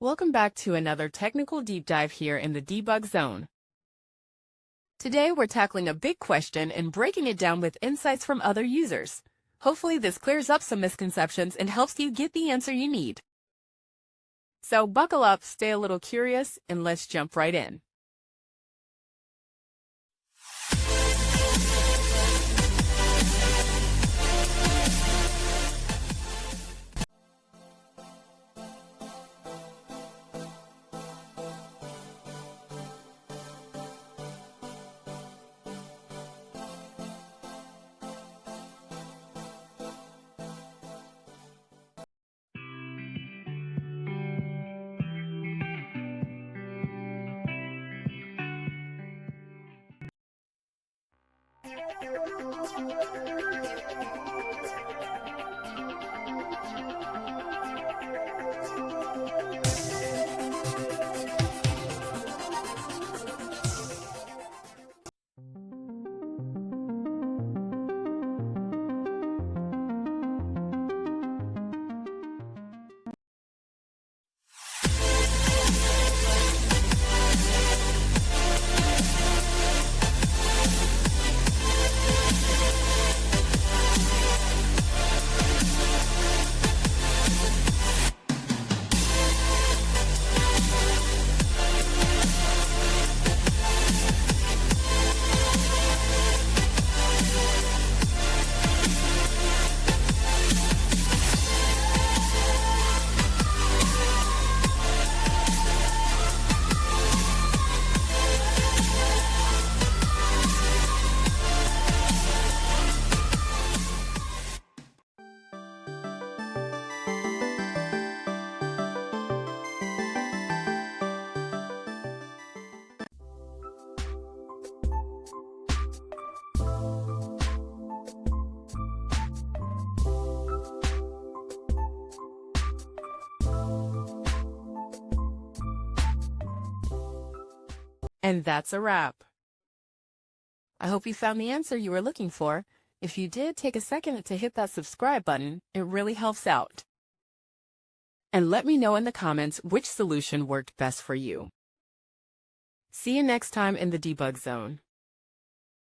Welcome back to another technical deep dive here in the debug zone. Today we're tackling a big question and breaking it down with insights from other users. Hopefully this clears up some misconceptions and helps you get the answer you need. So buckle up, stay a little curious, and let's jump right in. And that's a wrap. I hope you found the answer you were looking for. If you did, take a second to hit that subscribe button. It really helps out. And let me know in the comments which solution worked best for you. See you next time in the debug zone.